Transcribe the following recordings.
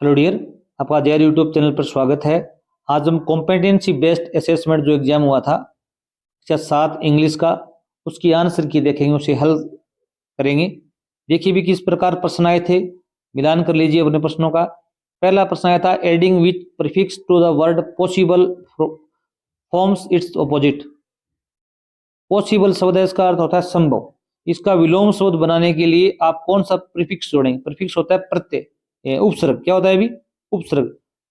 Hello dear, आपका JR YouTube channel पर स्वागत है। आज हम कॉम्पिटेंसी बेस्ड असेसमेंट जो एग्जाम हुआ था कक्षा 7 इंग्लिश का, उसकी आंसर की देखेंगे, उसे हल करेंगे। देखिए भी किस प्रकार प्रश्न आए थे, मिलान कर लीजिए अपने प्रश्नों का। पहला प्रश्न आया था, adding with prefix to the word possible forms its opposite. Possible शब्द है, इसका अर्थ होता है संभव। इसका विलोम शब्द बनाने के लिए आप कौन सा प्रीफिक्स जोड़ेंगे? प्रीफिक्स होता है प्रत्यय, उपसर्ग। क्या होता है अभी? उपसर्ग,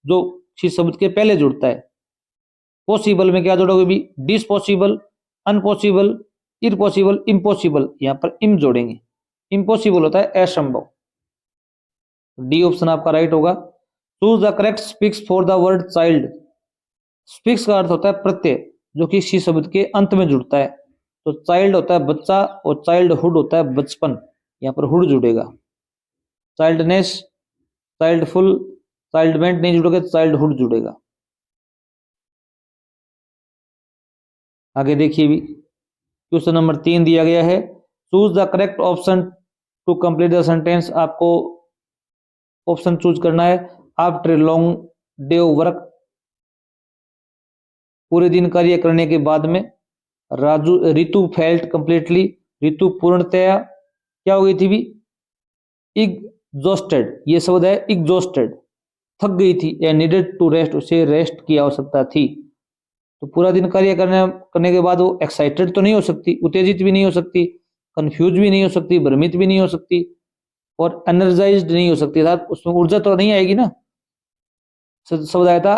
जो किसी शब्द के पहले जुड़ता है। पॉसिबल में क्या जोड़ोगे भी? डिसपॉसिबल, अनपॉसिबल, इरपॉसिबल, इम्पॉसिबल। यहां पर इम जोड़ेंगे। इम्पॉसिबल होता है असंभव। डी ऑप्शन आपका राइट होगा। Choose the correct speaks for the word child. Speaks का अर्थ होता है प्रत्यय, जो कि किसी शब्द के अंत में जुड़ता है। तो चाइल्ड होता है बच्चा और चाइल्डहुड होता है बचपन। यहां पर हुड जुड़ेगा। चाइल्डनेस, चाइल्डफुल, चाइल्डमेंट नहीं जुड़ेगा, चाइल्डहुड जुड़ेगा। आगे देखिए भी क्वेश्चन नंबर 3 दिया गया है, choose the correct option to complete the sentence. आपको ऑप्शन चूज करना है। आफ्टर लॉन्ग डे वर्क, पूरे दिन कार्य करने के बाद में। राजू रितु फेल्ट कंप्लीटली, रितु पूर्णतया क्या हो गई थी भी? एग्जॉस्टेड, ये शब्द है एग्जॉस्टेड, थक गई थी। या नीडेड टू रेस्ट, उसे रेस्ट की आवश्यकता थी। तो पूरा दिन कार्य करने के बाद वो एक्साइटेड तो नहीं हो सकती, उत्तेजित भी नहीं हो सकती, कंफ्यूज भी नहीं हो सकती, भ्रमित भी नहीं हो सकती, और एनर्जाइज्ड नहीं हो सकती। अर्थात उसमें ऊर्जा तो नहीं आएगी ना। शब्द आया था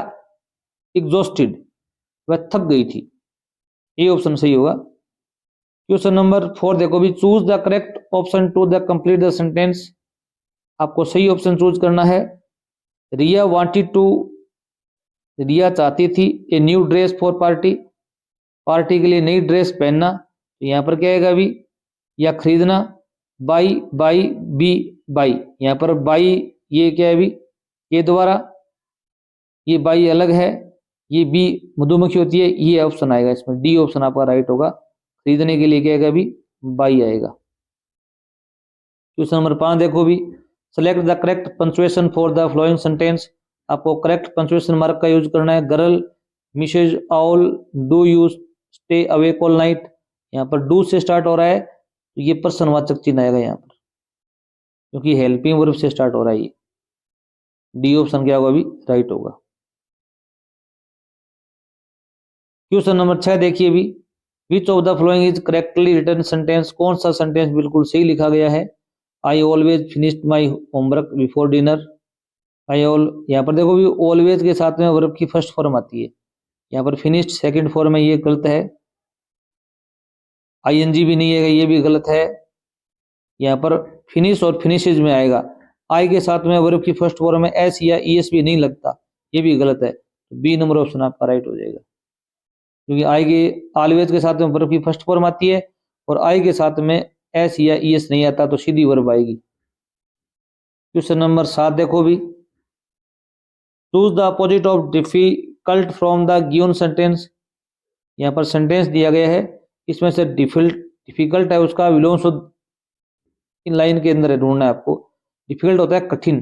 एग्जॉस्टेड, वह थक गई थी। ये ऑप्शन सही होगा। क्वेश्चन नंबर 4 देखो भी, choose the correct option to the complete the sentence. आपको सही ऑप्शन चूज करना है। रिया वांटेड टू, रिया चाहती थी a new dress for party, party के लिए नई ड्रेस पहनना। तो यहाँ पर क्या आएगा अभी? या खरीदना। Buy, buy, be, buy. यहाँ पर बाई ये क्या है अभी? ये दोबारा, ये बाई अलग है, ये बी मधुमक्खी होती है। ये ऑप्शन आएगा इसमें, डी ऑप्शन आपका राइट होगा। खरीदने के लिए क्या आएगा अभी? बाई आएगा। क्वेश्चन नंबर 5 देखो भी, select the correct punctuation for the following sentence. आपको करेक्ट पंक्चुएशन मार्क का यूज करना है। Girl, misses, all, do you stay awake all night. यहाँ पर डू से स्टार्ट हो रहा है, तो ये प्रश्नवाचक चिन्ह आएगा यहाँ पर, क्योंकि हेल्पिंग वर्ब से स्टार्ट हो रहा है ये। डी ऑप्शन क्या होगा अभी? राइट होगा। क्वेश्चन नंबर 6 देखिए भी, which of the following is correctly written sentence. कौन सा सेंटेंस बिल्कुल सही लिखा गया है? I always finished my homework before dinner. I all, यहाँ पर देखो भी ऑलवेज के साथ में वर्ब की फर्स्ट फॉर्म आती है। यहाँ पर फिनिश्ड सेकंड फॉर्म है, ये गलत है। आईएनजी भी नहीं है, ये भी गलत है। यहाँ पर फिनिश और फिनिशेज में आएगा। आई के साथ में वर्ब की फर्स्ट फॉर्म में एस या ईएस भी नहीं लगता, ये भी गलत है। तो बी नंबर ऑप्शन आपका राइट हो जाएगा, क्योंकि आई के ऑलवेज के साथ में वर्ब की फर्स्ट फॉर्म आती है और आई के साथ में एस या ईएस नहीं आता, तो सीधी वर्ब आएगी। क्वेश्चन नंबर 7 देखो भी, choose the opposite of difficult from the given sentence. यहाँ पर सेंटेंस दिया गया है, इसमें से डिफिकल्ट है उसका विलोम शब्द इन लाइन के अंदर ढूंढना है आपको। डिफिकल्ट होता है कठिन।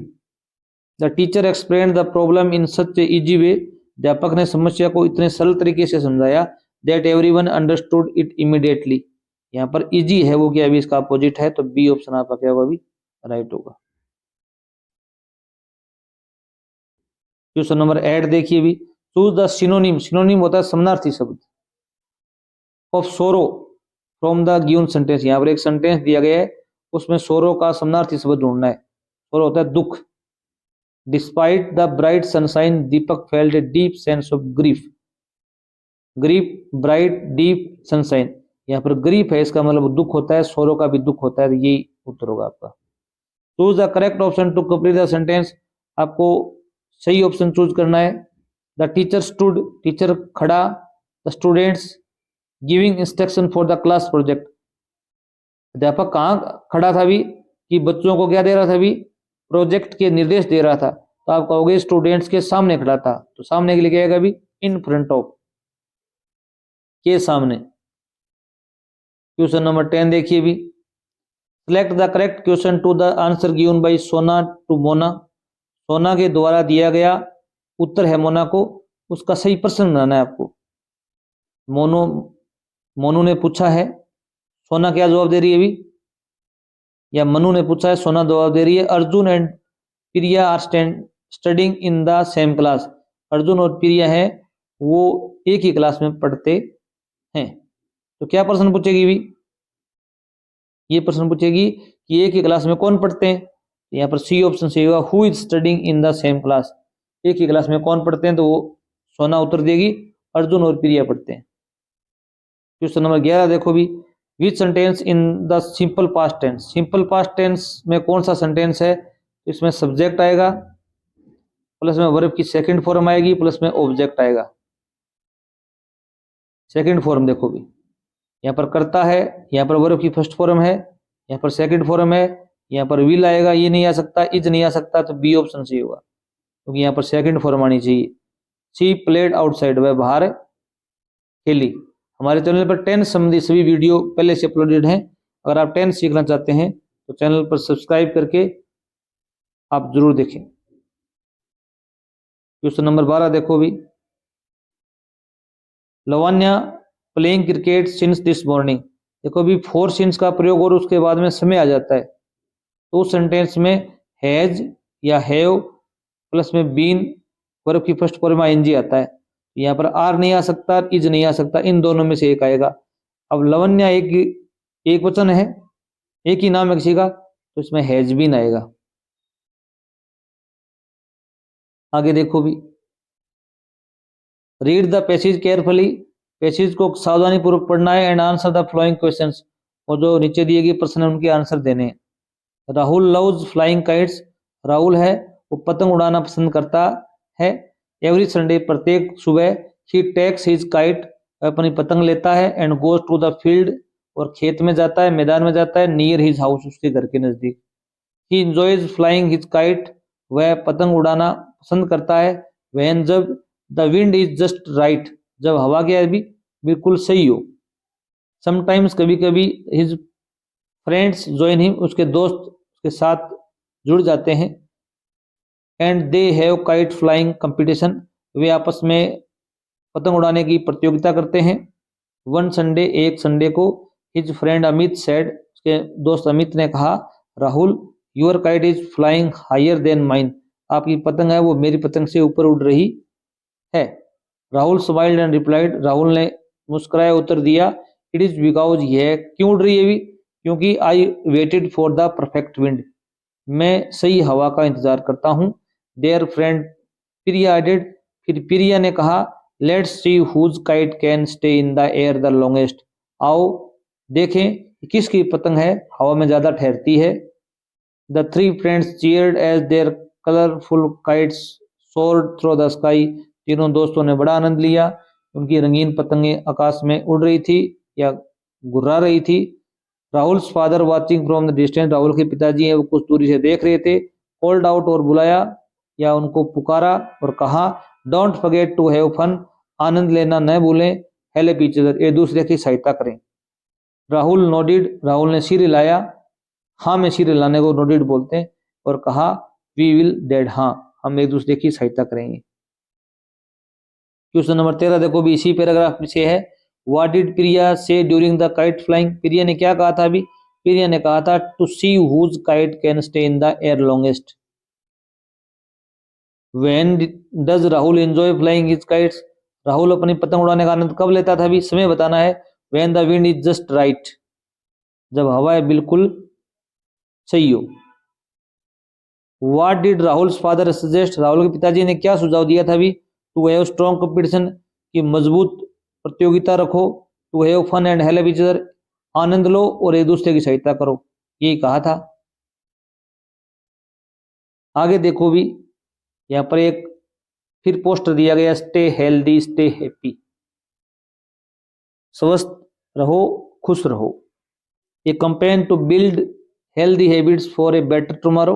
The teacher explain the problem in such a easy way. अध्यापक ने समस्या को इतने सरल तरीके से समझाया that everyone understood it immediately. यहाँ पर इजी है वो क्या अभी? इसका अपोजिट है, तो बी ऑप्शन आपका क्या होगा अभी? राइट होगा। क्वेश्चन नंबर 8 देखिए भी, चूज द सिनोनिम। सिनोनिम होता है समानार्थी शब्द ऑफ सोरो फ्रॉम द गिवन सेंटेंस। यहाँ पर एक सेंटेंस दिया गया है, उसमें सोरो का समानार्थी शब्द ढूंढना है। सोरो होता है दुख। Despite the bright sunshine Deepak felt a deep sense of grief. Grief, bright, deep, sunshine. यहाँ पर ग्रीफ है, इसका मतलब दुख होता है। सोरो का भी दुख होता है, तो यही उत्तर होगा आपका। Choose the correct option to complete the sentence. आपको सही ऑप्शन चूज करना है। द टीचर स्टूड, टीचर खड़ा। The students giving instruction for the class project. अध्यापक कहाँ खड़ा था भी? कि बच्चों को क्या दे रहा था भी? प्रोजेक्ट के निर्देश दे रहा था। तो आप कहोगे स्टूडेंट्स के सामने खड़ा था, तो सामने के लिए क्या आएगा भी? इन फ्रंट ऑफ, के सामने। क्वेश्चन नंबर 10 देखिए भी, select the correct question to the answer given by Sona to Mona. Sona के द्वारा दिया गया उत्तर है मोना को, उसका सही प्रश्न बनाना है आपको। मोनू ने पूछा है, सोना क्या जवाब दे रही है अभी, या मनु ने पूछा है, सोना जवाब दे रही है Arjun and Priya are studying in the same class. Arjun और प्रिया है वो एक ही क्लास में पढ़ते हैं। तो क्या प्रश्न पूछेगी भी, ये प्रश्न पूछेगी कि एक ही क्लास में कौन पढ़ते हैं। यहाँ पर सी ऑप्शन सही होगा, who is studying in the same class. एक ही क्लास में कौन पढ़ते हैं, तो वो सोना उत्तर देगी अर्जुन और प्रिया पढ़ते हैं। क्वेश्चन नंबर 11 देखो भी, which sentence in the simple past tense. Simple past tense में कौन सा सेंटेंस है, इसमें सब्जेक्ट आएगा, प्लस में वर्ब की सेकंड फॉर्म आएगी, प्लस में ऑब्जेक्ट आएगा। सेकंड फॉर्म देखो भी, यहाँ पर करता है, यहाँ पर वर्ब की फर्स्ट फॉर्म है, यहाँ पर सेकंड फॉर्म है, यहाँ पर विल आएगा, ये नहीं आ सकता, इज नहीं आ सकता, तो बी ऑप्शन सही होगा, क्योंकि यहाँ पर सेकंड फॉर्म आनी चाहिए। शी प्लेड आउटसाइड, वह बाहर खेली। हमारे चैनल पर टेंस संबंधी सभी वीडियो पहले से अपलोडेड हैं। अगर आप टेंस सीखना चाहते हैं तो चैनल पर सब्सक्राइब करके आप जरूर देखें। क्वेश्चन नंबर 12 देखो भी, Lavanya playing cricket since this morning. देखो भी फोर सिंस का प्रयोग और उसके बाद में समय आ जाता है, तो उस सेंटेंस में हैज या हैव प्लस में बीन वर्ब की फर्स्ट फॉर्म आईएनजी आता है। यहाँ पर आर नहीं आ सकता, इज नहीं आ सकता, इन दोनों में से एक आएगा। अब लवन्या एक वचन है, एक ही नाम है किसी का, तो इसमें हैज बीन आएगा। आगे देखो भी, read the passage carefully. Passage को सावधानी पूर्वक पढ़ना है and answer the flowing questions, और जो नीचे दिए गए प्रश्न है उनके आंसर देने हैं। Rahul loves flying kites. Rahul है वो पतंग उड़ाना पसंद करता है। एवरी संडे, प्रत्येक सुबह, ही टेक्स हिज काइट, अपनी पतंग लेता है, and goes to the field, और खेत में जाता है, मैदान में जाता है, नियर हिज हाउस, उसके घर के नजदीक। ही एंजॉयज फ्लाइंग हिज काइट, वह पतंग उड़ाना पसंद करता है। व्हेन, जब, the wind is just right, जब हवा क्या है भी बिल्कुल सही हो। समटाइम्स, कभी कभी, हिज फ्रेंड्स जॉइन हिम, उसके दोस्त उसके साथ जुड़ जाते हैं। And they have kite flying competition, वे आपस में पतंग उड़ाने की प्रतियोगिता करते हैं। वन संडे, एक संडे को, हिज फ्रेंड अमित सेड, उसके दोस्त अमित ने कहा, Rahul your kite is flying higher than mine, आपकी पतंग है वो मेरी पतंग से ऊपर उड़ रही है। Rahul smiled and replied, Rahul ने मुस्कुराए उत्तर दिया, इट इज बिकॉज, यह क्यों उड़ रही है भी, क्योंकि I waited for the perfect wind, मैं सही हवा का इंतजार करता हूँ। देयर फ्रेंड प्रिया एडेड, फिर प्रिया ने कहा, let's see whose kite can stay in the air the longest, आओ देखें किसकी पतंग है हवा में ज्यादा ठहरती है। The three friends cheered as their colourful kites soared through the sky, तीनों दोस्तों ने बड़ा आनंद लिया, उनकी रंगीन पतंगें आकाश में उड़ रही थी या गुर्रा रही थी। Rahul's father watching from the distance, Rahul के पिताजी हैं वो कुछ दूरी से देख रहे थे। कॉल्ड आउट, और बुलाया या उनको पुकारा और कहा, don't forget to have fun, आनंद लेना न भूलें। हेल्प ईच अदर, एक दूसरे की सहायता करें। राहुल नोडिड, राहुल ने सिर हिलाया, हाँ में सिर हिलाने को नोडिड बोलते हैं, और कहा, वी विल डेड, हाँ हम एक दूसरे की सहायता करेंगे। क्वेश्चन नंबर 13 देखो भी, इसी पैराग्राफ में से है, what did Priya say during the kite flying. Priya ने क्या कहा था अभी, प्रिया ने कहा था, to see whose kite can stay in the air longest. When does Rahul enjoy flying his kites, Rahul अपनी पतंग उड़ाने का आनंद कब लेता था, अभी समय बताना है। When the wind is just right, जब हवा बिल्कुल सही हो। What did Rahul's father suggest, Rahul के पिताजी ने क्या सुझाव दिया था अभी, टू हैव स्ट्रॉन्ग कंपटीशन, की मजबूत प्रतियोगिता रखो। To have fun and help each other, आनंद लो और एक दूसरे की सहायता करो, यही कहा था। आगे देखो भी, यहाँ पर एक फिर पोस्टर दिया गया, स्टे हेल्दी स्टे हैप्पी, स्वस्थ रहो खुश रहो। A campaign to build healthy habits for a better tomorrow,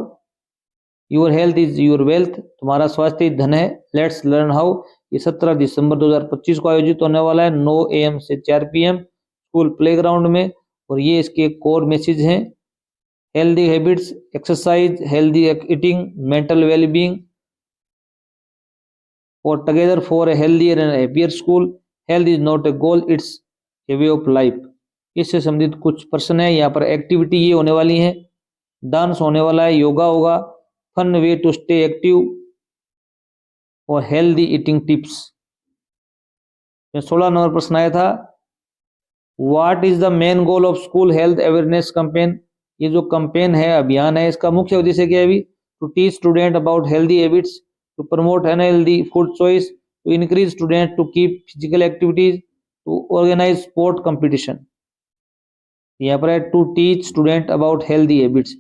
your health is your wealth, तुम्हारा स्वास्थ्य धन है। लेट्स लर्न हाउ, ये 17 दिसंबर 2025 को आयोजित होने वाला है, 9 AM से 4 PM स्कूल प्लेग्राउंड में, और ये इसके कोर मैसेज हैं। Healthy habits, exercise, healthy eating, mental wellbeing, और together for a healthier and happier school. Health is not a goal, it's a way of life. इससे संबंधित कुछ प्रश्न है। यहाँ पर एक्टिविटी ये होने वाली है, डांस होने वाला है, योगा होगा, fun way to stay active और हेल्दी ईटिंग टिप्स। 16 नंबर प्रश्न आया था, what is the main goal of school health awareness campaign. ये जो कैंपेन है, अभियान है, इसका मुख्य उद्देश्य क्या है अभी? To teach student about healthy habits, to promote unhealthy food choice, to increase student to keep physical activities, to organise sport competition. यहाँ पर है to teach student about healthy habits.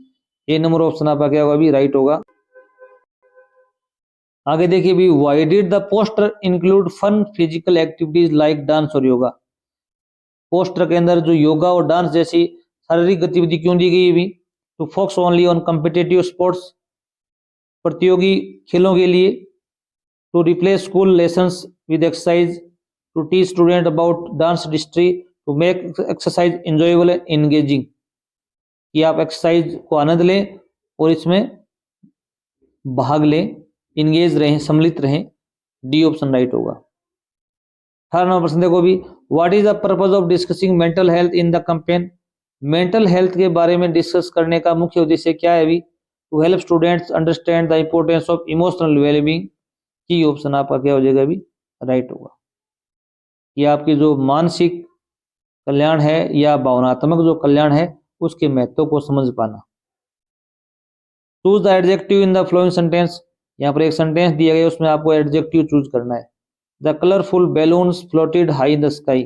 A number option आपका क्या होगा अभी? Right होगा। आगे देखिए भी, why did the poster include fun physical activities like dance और योगा। पोस्टर के अंदर जो योगा और डांस जैसी शारीरिक गतिविधि क्यों दी गई है? भी to focus only on competitive sports, प्रतियोगी खेलों के लिए, to replace school lessons with exercise, to teach student about dance history, to make exercise enjoyable and engaging, कि आप एक्सरसाइज को आनंद लें और इसमें भाग लें, इंगेज रहें, सम्मिलित रहें। डी ऑप्शन राइट होगा। 18 नंबर प्रश्न देखो भी, what is the purpose of discussing mental health in the campaign. Mental health के बारे में डिस्कस करने का मुख्य उद्देश्य क्या है अभी? To help students understand the importance of emotional wellbeing. की ऑप्शन आपका क्या हो जाएगा अभी? राइट होगा। ये आपकी जो मानसिक कल्याण है या भावनात्मक जो कल्याण है उसके महत्व को समझ पाना। Choose the adjective in the following sentence. यहाँ पर एक सेंटेंस दिया गया, उसमें आपको एडजेक्टिव चूज करना है। The colourful balloons floated high in the sky.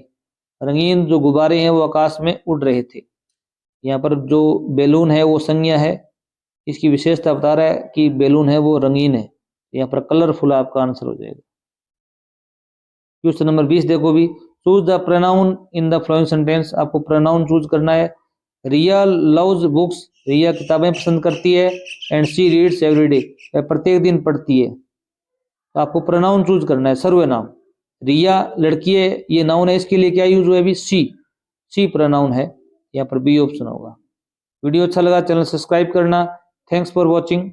रंगीन जो गुब्बारे हैं वो आकाश में उड़ रहे थे। यहाँ पर जो बैलून है वो संज्ञा है, इसकी विशेषता बता रहा है कि बैलून है वो रंगीन है। यहाँ पर कलरफुल आपका आंसर हो जाएगा। क्वेश्चन नंबर 20 देखो भी, choose the pronoun in the following sentence. आपको प्रोनाउन चूज करना है। रिया लव्स बुक्स। रिया किताबें पसंद करती है। And she reads everyday. वह प्रत्येक दिन पढ़ती है। तो आपको प्रोनाउन चूज करना है, सर्वनाम। रिया लड़की है, ये नाउन है, इसके लिए क्या यूज हुआ है अभी? सी प्रोनाउन है। यहाँ पर बी ऑप्शन होगा। वीडियो अच्छा लगा चैनल सब्सक्राइब करना। Thanks for watching.